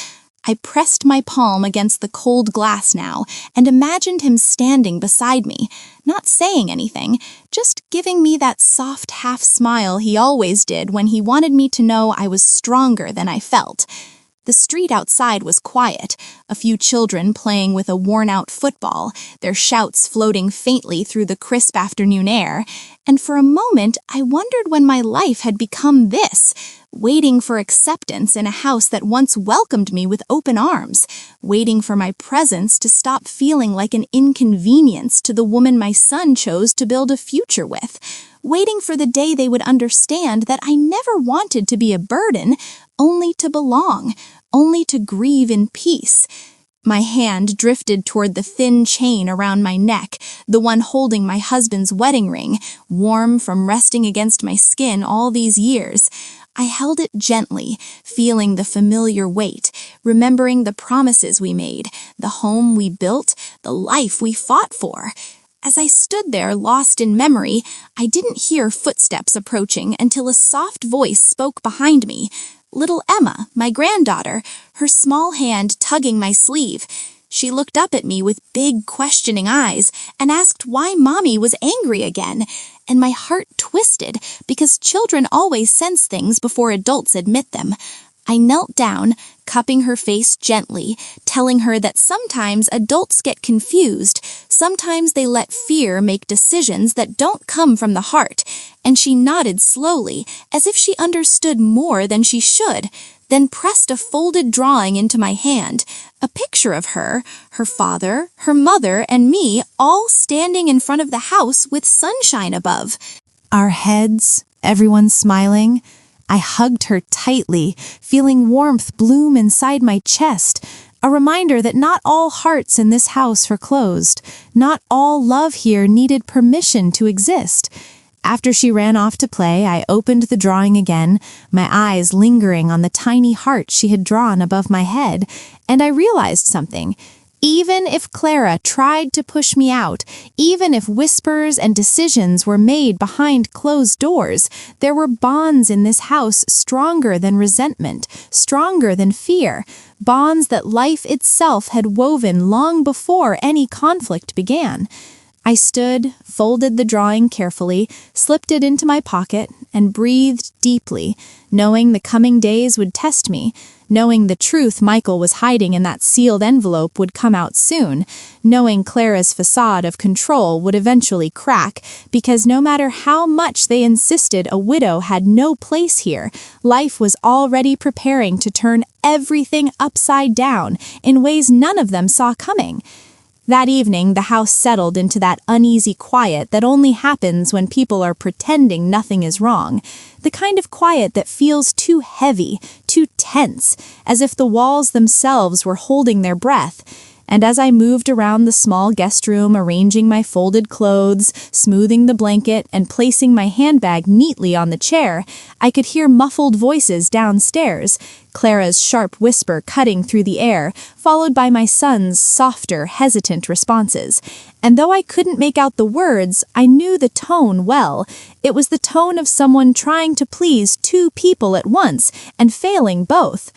I pressed my palm against the cold glass now and imagined him standing beside me, not saying anything, just giving me that soft half-smile he always did when he wanted me to know I was stronger than I felt. The street outside was quiet, a few children playing with a worn-out football, their shouts floating faintly through the crisp afternoon air, and for a moment I wondered when my life had become this, waiting for acceptance in a house that once welcomed me with open arms, waiting for my presence to stop feeling like an inconvenience to the woman my son chose to build a future with, waiting for the day they would understand that I never wanted to be a burden, only to belong, only to grieve in peace. My hand drifted toward the thin chain around my neck, the one holding my husband's wedding ring, warm from resting against my skin all these years. I held it gently, feeling the familiar weight, remembering the promises we made, the home we built, the life we fought for. As I stood there, lost in memory, I didn't hear footsteps approaching until a soft voice spoke behind me. Little Emma, my granddaughter, her small hand tugging my sleeve. She looked up at me with big questioning eyes and asked why Mommy was angry again, and my heart twisted because children always sense things before adults admit them. I knelt down, cupping her face gently, telling her that sometimes adults get confused, sometimes they let fear make decisions that don't come from the heart, and she nodded slowly, as if she understood more than she should, then pressed a folded drawing into my hand, a picture of her, her father, her mother, and me all standing in front of the house with sunshine above. Our heads, everyone smiling. I hugged her tightly, feeling warmth bloom inside my chest, a reminder that not all hearts in this house were closed, not all love here needed permission to exist. After she ran off to play, I opened the drawing again, my eyes lingering on the tiny heart she had drawn above my head, and I realized something. Even if Clara tried to push me out, even if whispers and decisions were made behind closed doors, there were bonds in this house stronger than resentment, stronger than fear, bonds that life itself had woven long before any conflict began. I stood, folded the drawing carefully, slipped it into my pocket, and breathed deeply, knowing the coming days would test me, knowing the truth Michael was hiding in that sealed envelope would come out soon, knowing Clara's facade of control would eventually crack, because no matter how much they insisted a widow had no place here, life was already preparing to turn everything upside down in ways none of them saw coming. That evening, the house settled into that uneasy quiet that only happens when people are pretending nothing is wrong. The kind of quiet that feels too heavy, too tense, as if the walls themselves were holding their breath. And as I moved around the small guest room, arranging my folded clothes, smoothing the blanket, and placing my handbag neatly on the chair, I could hear muffled voices downstairs, Clara's sharp whisper cutting through the air, followed by my son's softer, hesitant responses. And though I couldn't make out the words, I knew the tone well. It was the tone of someone trying to please two people at once, and failing both.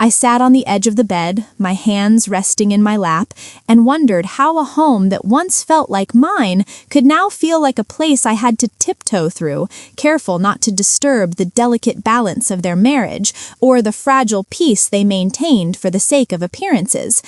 I sat on the edge of the bed, my hands resting in my lap, and wondered how a home that once felt like mine could now feel like a place I had to tiptoe through, careful not to disturb the delicate balance of their marriage or the fragile peace they maintained for the sake of appearances.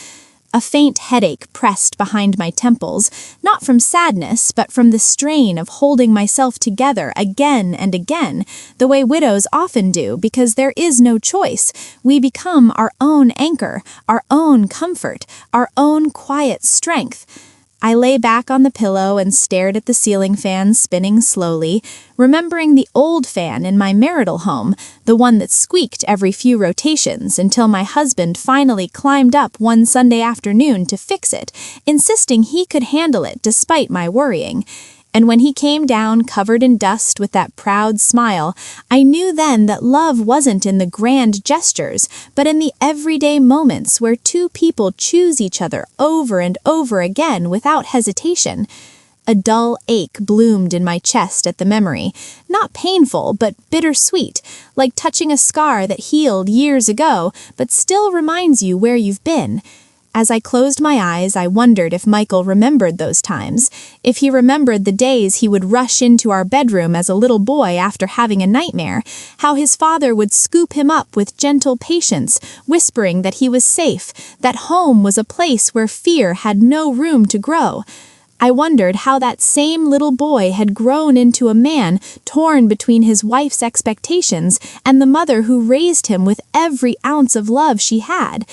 A faint headache pressed behind my temples, not from sadness, but from the strain of holding myself together again and again, the way widows often do, because there is no choice. We become our own anchor, our own comfort, our own quiet strength. I lay back on the pillow and stared at the ceiling fan spinning slowly, remembering the old fan in my marital home, the one that squeaked every few rotations until my husband finally climbed up one Sunday afternoon to fix it, insisting he could handle it despite my worrying. And when he came down covered in dust with that proud smile, I knew then that love wasn't in the grand gestures, but in the everyday moments where two people choose each other over and over again without hesitation. A dull ache bloomed in my chest at the memory, not painful, but bittersweet, like touching a scar that healed years ago, but still reminds you where you've been. As I closed my eyes, I wondered if Michael remembered those times, if he remembered the days he would rush into our bedroom as a little boy after having a nightmare, how his father would scoop him up with gentle patience, whispering that he was safe, that home was a place where fear had no room to grow. I wondered how that same little boy had grown into a man torn between his wife's expectations and the mother who raised him with every ounce of love she had.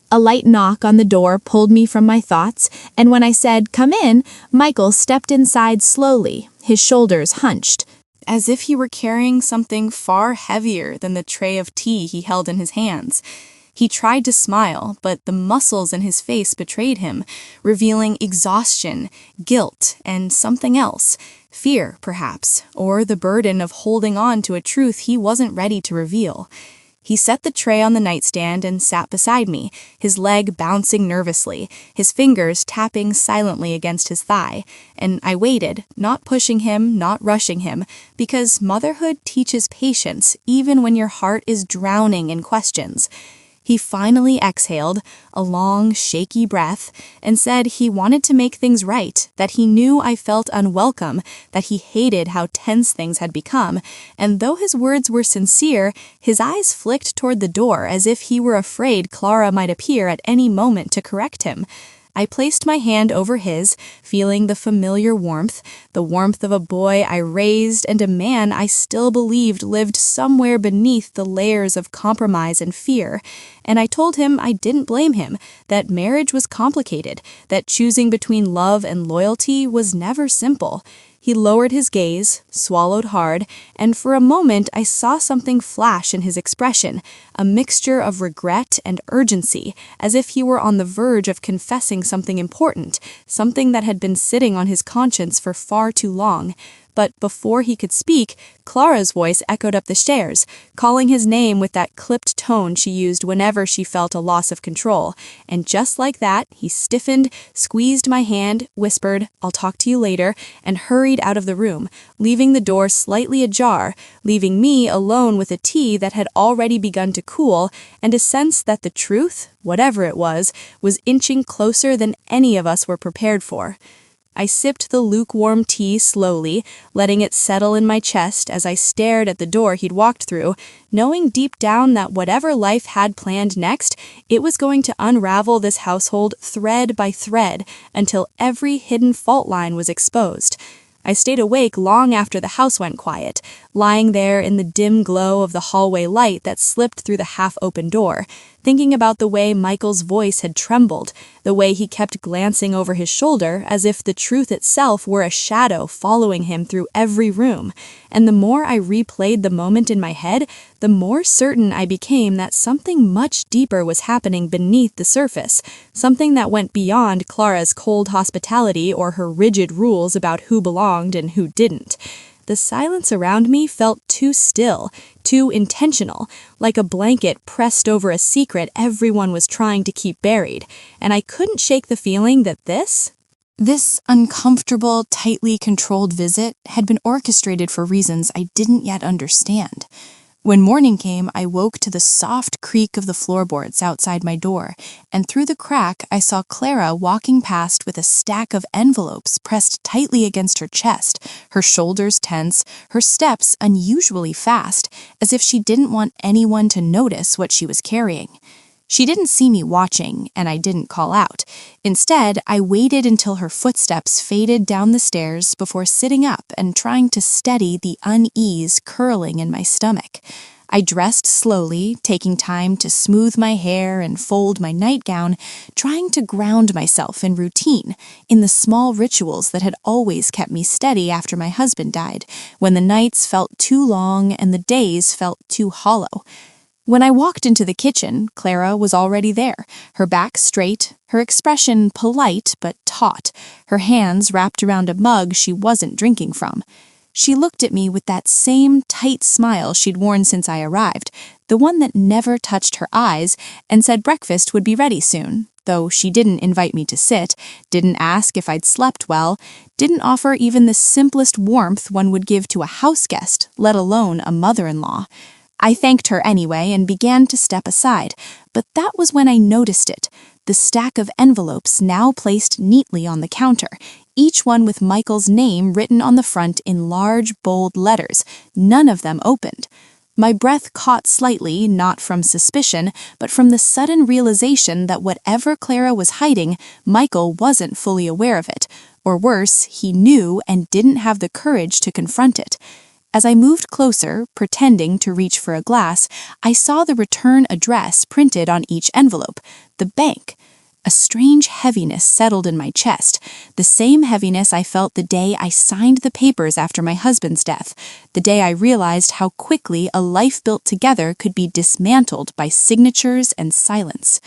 A light knock on the door pulled me from my thoughts, and when I said, "Come in," Michael stepped inside slowly, his shoulders hunched, as if he were carrying something far heavier than the tray of tea he held in his hands. He tried to smile, but the muscles in his face betrayed him, revealing exhaustion, guilt, and something else. Fear, perhaps, or the burden of holding on to a truth he wasn't ready to reveal. He set the tray on the nightstand and sat beside me, his leg bouncing nervously, his fingers tapping silently against his thigh, and I waited, not pushing him, not rushing him, because motherhood teaches patience even when your heart is drowning in questions. He finally exhaled a long, shaky breath and said he wanted to make things right, that he knew I felt unwelcome, that he hated how tense things had become, and though his words were sincere, his eyes flicked toward the door as if he were afraid Clara might appear at any moment to correct him. I placed my hand over his, feeling the familiar warmth, the warmth of a boy I raised and a man I still believed lived somewhere beneath the layers of compromise and fear. And I told him I didn't blame him, that marriage was complicated, that choosing between love and loyalty was never simple. He lowered his gaze, swallowed hard, and for a moment I saw something flash in his expression, a mixture of regret and urgency, as if he were on the verge of confessing something important, something that had been sitting on his conscience for far too long. But before he could speak, Clara's voice echoed up the stairs, calling his name with that clipped tone she used whenever she felt a loss of control. And just like that, he stiffened, squeezed my hand, whispered, "I'll talk to you later," and hurried out of the room, leaving the door slightly ajar, leaving me alone with a tea that had already begun to cool, and a sense that the truth, whatever it was inching closer than any of us were prepared for. I sipped the lukewarm tea slowly, letting it settle in my chest as I stared at the door he'd walked through, knowing deep down that whatever life had planned next, it was going to unravel this household thread by thread until every hidden fault line was exposed. I stayed awake long after the house went quiet, lying there in the dim glow of the hallway light that slipped through the half-open door, thinking about the way Michael's voice had trembled, the way he kept glancing over his shoulder as if the truth itself were a shadow following him through every room. And the more I replayed the moment in my head, the more certain I became that something much deeper was happening beneath the surface, something that went beyond Clara's cold hospitality or her rigid rules about who belonged and who didn't. The silence around me felt too still, too intentional, like a blanket pressed over a secret everyone was trying to keep buried, and I couldn't shake the feeling that this uncomfortable, tightly controlled visit had been orchestrated for reasons I didn't yet understand. When morning came, I woke to the soft creak of the floorboards outside my door, and through the crack I saw Clara walking past with a stack of envelopes pressed tightly against her chest, her shoulders tense, her steps unusually fast, as if she didn't want anyone to notice what she was carrying. She didn't see me watching, and I didn't call out. Instead, I waited until her footsteps faded down the stairs before sitting up and trying to steady the unease curling in my stomach. I dressed slowly, taking time to smooth my hair and fold my nightgown, trying to ground myself in routine, in the small rituals that had always kept me steady after my husband died, when the nights felt too long and the days felt too hollow. When I walked into the kitchen, Clara was already there, her back straight, her expression polite but taut, her hands wrapped around a mug she wasn't drinking from. She looked at me with that same tight smile she'd worn since I arrived, the one that never touched her eyes, and said breakfast would be ready soon, though she didn't invite me to sit, didn't ask if I'd slept well, didn't offer even the simplest warmth one would give to a house guest, let alone a mother-in-law. I thanked her anyway and began to step aside, but that was when I noticed it, the stack of envelopes now placed neatly on the counter, each one with Michael's name written on the front in large, bold letters, none of them opened. My breath caught slightly, not from suspicion, but from the sudden realization that whatever Clara was hiding, Michael wasn't fully aware of it, or worse, he knew and didn't have the courage to confront it. As I moved closer, pretending to reach for a glass, I saw the return address printed on each envelope, the bank. A strange heaviness settled in my chest, the same heaviness I felt the day I signed the papers after my husband's death, the day I realized how quickly a life built together could be dismantled by signatures and silence.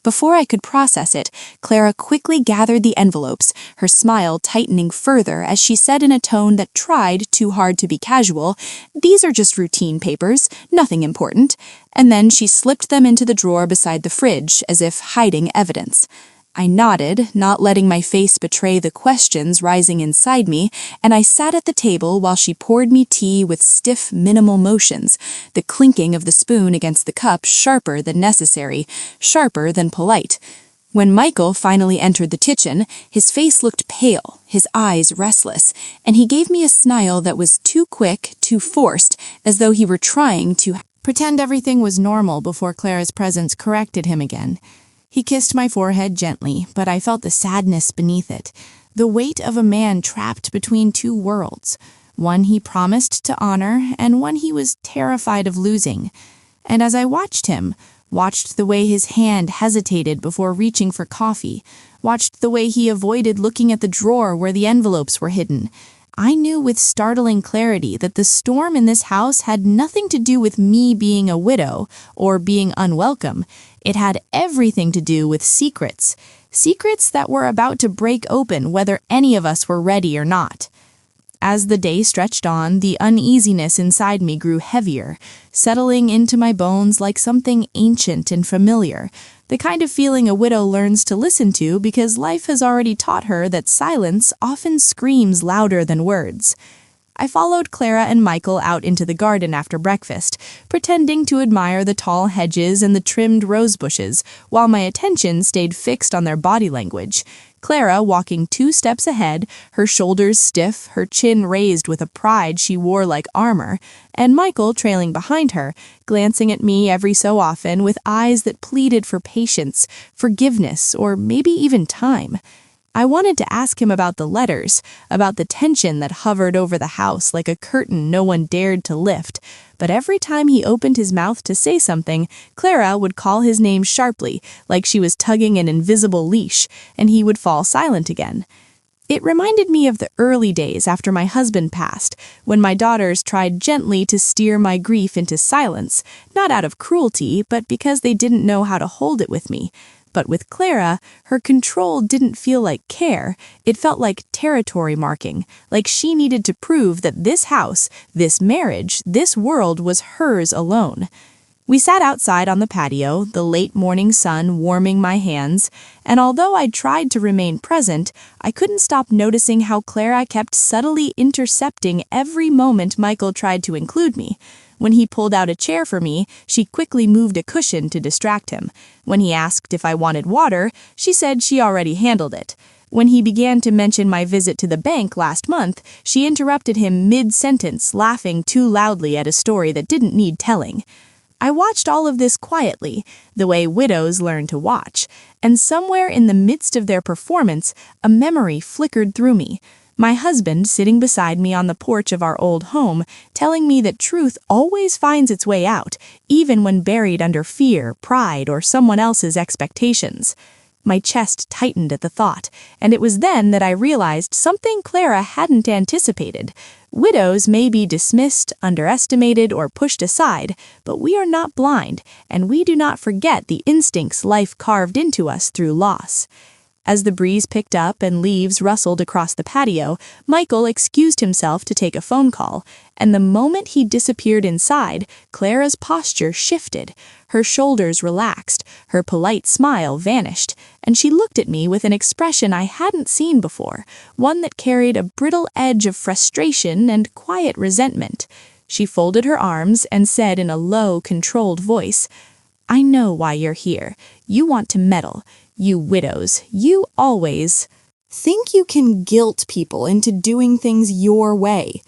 Before I could process it, Clara quickly gathered the envelopes, her smile tightening further as she said in a tone that tried too hard to be casual, "These are just routine papers, nothing important," and then she slipped them into the drawer beside the fridge as if hiding evidence. I nodded, not letting my face betray the questions rising inside me, and I sat at the table while she poured me tea with stiff, minimal motions, the clinking of the spoon against the cup sharper than necessary, sharper than polite. When Michael finally entered the kitchen, his face looked pale, his eyes restless, and he gave me a smile that was too quick, too forced, as though he were trying to pretend everything was normal before Clara's presence corrected him again. He kissed my forehead gently, but I felt the sadness beneath it, the weight of a man trapped between two worlds, one he promised to honor and one he was terrified of losing. And as I watched the way his hand hesitated before reaching for coffee, watched the way he avoided looking at the drawer where the envelopes were hidden, I knew with startling clarity that the storm in this house had nothing to do with me being a widow or being unwelcome. It had everything to do with secrets. Secrets that were about to break open whether any of us were ready or not. As the day stretched on, the uneasiness inside me grew heavier, settling into my bones like something ancient and familiar, the kind of feeling a widow learns to listen to because life has already taught her that silence often screams louder than words. I followed Clara and Michael out into the garden after breakfast, pretending to admire the tall hedges and the trimmed rose bushes, while my attention stayed fixed on their body language. Clara walking 2 steps ahead, her shoulders stiff, her chin raised with a pride she wore like armor, and Michael trailing behind her, glancing at me every so often with eyes that pleaded for patience, forgiveness, or maybe even time. I wanted to ask him about the letters, about the tension that hovered over the house like a curtain no one dared to lift, but every time he opened his mouth to say something, Clara would call his name sharply, like she was tugging an invisible leash, and he would fall silent again. It reminded me of the early days after my husband passed, when my daughters tried gently to steer my grief into silence, not out of cruelty, but because they didn't know how to hold it with me. But with Clara, her control didn't feel like care, it felt like territory marking, like she needed to prove that this house, this marriage, this world was hers alone. We sat outside on the patio, the late morning sun warming my hands, and although I tried to remain present, I couldn't stop noticing how Clara kept subtly intercepting every moment Michael tried to include me. When he pulled out a chair for me, she quickly moved a cushion to distract him. When he asked if I wanted water, she said she already handled it. When he began to mention my visit to the bank last month, she interrupted him mid-sentence, laughing too loudly at a story that didn't need telling. I watched all of this quietly, the way widows learn to watch, and somewhere in the midst of their performance, a memory flickered through me. My husband sitting beside me on the porch of our old home, telling me that truth always finds its way out, even when buried under fear, pride, or someone else's expectations. My chest tightened at the thought, and it was then that I realized something Clara hadn't anticipated. Widows may be dismissed, underestimated, or pushed aside, but we are not blind, and we do not forget the instincts life carved into us through loss. As the breeze picked up and leaves rustled across the patio, Michael excused himself to take a phone call, and the moment he disappeared inside, Clara's posture shifted. Her shoulders relaxed, her polite smile vanished, and she looked at me with an expression I hadn't seen before, one that carried a brittle edge of frustration and quiet resentment. She folded her arms and said in a low, controlled voice, "I know why you're here. You want to meddle. You widows, you always think you can guilt people into doing things your way."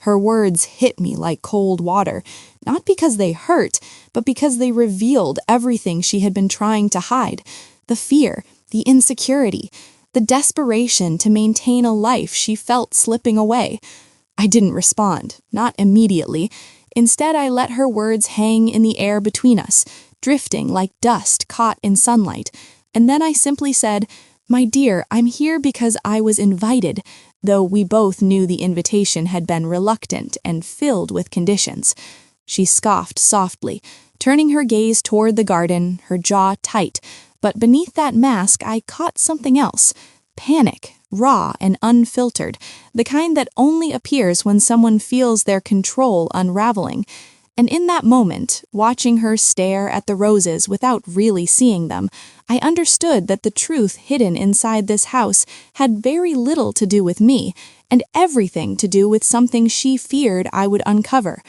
Her words hit me like cold water, not because they hurt, but because they revealed everything she had been trying to hide. The fear, the insecurity, the desperation to maintain a life she felt slipping away. I didn't respond, not immediately. Instead, I let her words hang in the air between us, drifting like dust caught in sunlight. And then I simply said, "My dear, I'm here because I was invited," though we both knew the invitation had been reluctant and filled with conditions. She scoffed softly, turning her gaze toward the garden, her jaw tight, but beneath that mask I caught something else. Panic, raw and unfiltered, the kind that only appears when someone feels their control unraveling. And in that moment, watching her stare at the roses without really seeing them, I understood that the truth hidden inside this house had very little to do with me, and everything to do with something she feared I would uncover.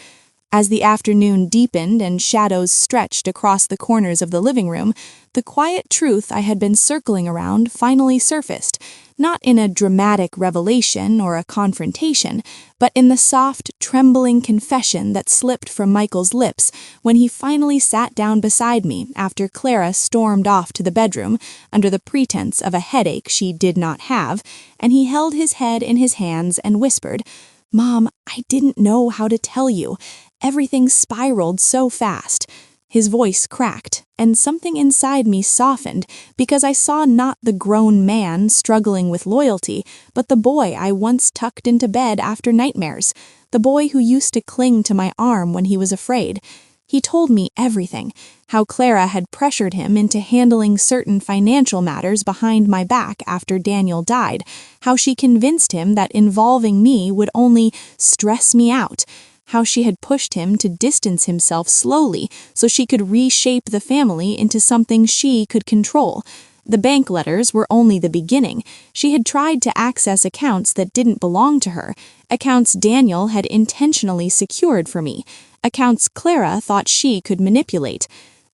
As the afternoon deepened and shadows stretched across the corners of the living room, the quiet truth I had been circling around finally surfaced, not in a dramatic revelation or a confrontation, but in the soft, trembling confession that slipped from Michael's lips when he finally sat down beside me after Clara stormed off to the bedroom under the pretense of a headache she did not have, and he held his head in his hands and whispered, "Mom, I didn't know how to tell you. Everything spiraled so fast." His voice cracked, and something inside me softened because I saw not the grown man struggling with loyalty, but the boy I once tucked into bed after nightmares, the boy who used to cling to my arm when he was afraid. He told me everything, how Clara had pressured him into handling certain financial matters behind my back after Daniel died, how she convinced him that involving me would only stress me out, how she had pushed him to distance himself slowly so she could reshape the family into something she could control. The bank letters were only the beginning. She had tried to access accounts that didn't belong to her, accounts Daniel had intentionally secured for me, accounts Clara thought she could manipulate.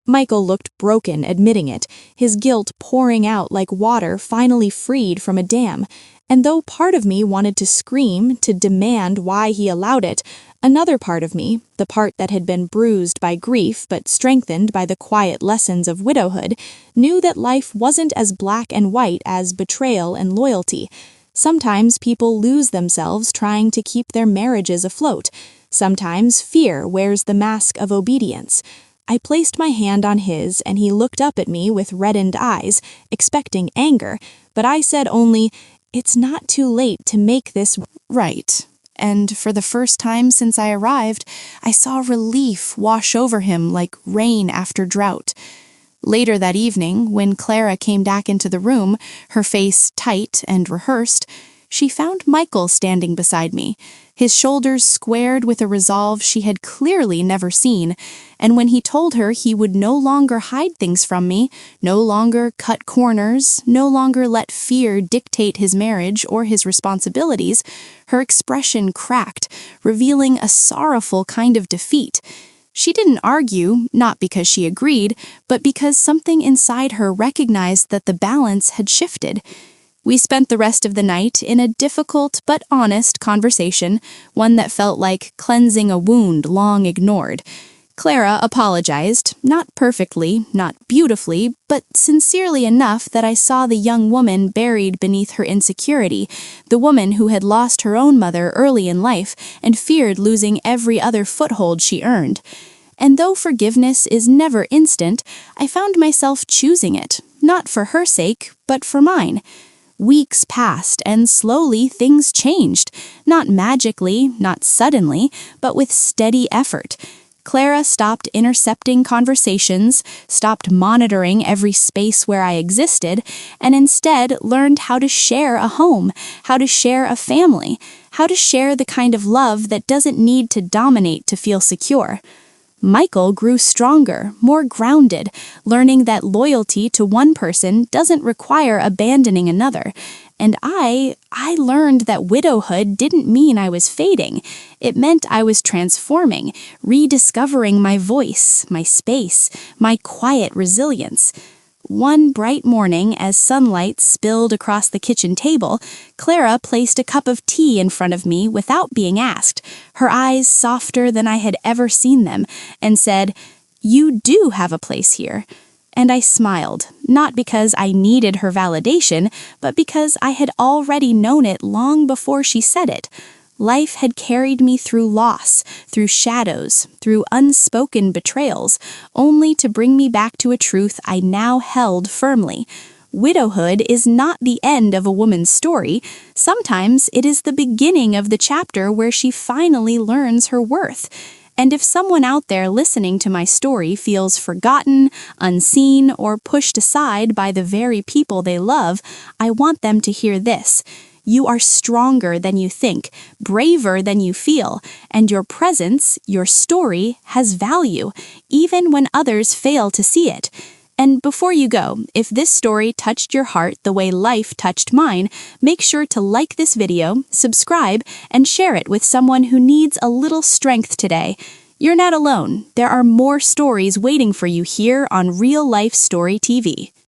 Michael looked broken admitting it, his guilt pouring out like water finally freed from a dam. And though part of me wanted to scream, to demand why he allowed it, another part of me, the part that had been bruised by grief but strengthened by the quiet lessons of widowhood, knew that life wasn't as black and white as betrayal and loyalty. Sometimes people lose themselves trying to keep their marriages afloat. Sometimes fear wears the mask of obedience. I placed my hand on his, and he looked up at me with reddened eyes, expecting anger, but I said only, "It's not too late to make this right." And for the first time since I arrived, I saw relief wash over him like rain after drought. Later that evening, when Clara came back into the room, her face tight and rehearsed, she found Michael standing beside me, his shoulders squared with a resolve she had clearly never seen, and when he told her he would no longer hide things from me, no longer cut corners, no longer let fear dictate his marriage or his responsibilities, her expression cracked, revealing a sorrowful kind of defeat. She didn't argue, not because she agreed, but because something inside her recognized that the balance had shifted. We spent the rest of the night in a difficult but honest conversation, one that felt like cleansing a wound long ignored. Clara apologized, not perfectly, not beautifully, but sincerely enough that I saw the young woman buried beneath her insecurity, the woman who had lost her own mother early in life and feared losing every other foothold she earned. And though forgiveness is never instant, I found myself choosing it, not for her sake, but for mine. Weeks passed, and slowly things changed, not magically, not suddenly, but with steady effort. Clara stopped intercepting conversations, stopped monitoring every space where I existed, and instead learned how to share a home, how to share a family, how to share the kind of love that doesn't need to dominate to feel secure. Michael grew stronger, more grounded, learning that loyalty to one person doesn't require abandoning another. And I learned that widowhood didn't mean I was fading. It meant I was transforming, rediscovering my voice, my space, my quiet resilience. One bright morning, as sunlight spilled across the kitchen table, Clara placed a cup of tea in front of me without being asked, her eyes softer than I had ever seen them, and said, "You do have a place here." And I smiled, not because I needed her validation, but because I had already known it long before she said it. Life had carried me through loss, through shadows, through unspoken betrayals, only to bring me back to a truth I now held firmly. Widowhood is not the end of a woman's story. Sometimes it is the beginning of the chapter where she finally learns her worth. And if someone out there listening to my story feels forgotten, unseen, or pushed aside by the very people they love, I want them to hear this. You are stronger than you think, braver than you feel, and your presence, your story, has value, even when others fail to see it. And before you go, if this story touched your heart the way life touched mine, make sure to like this video, subscribe, and share it with someone who needs a little strength today. You're not alone. There are more stories waiting for you here on Real Life Story TV.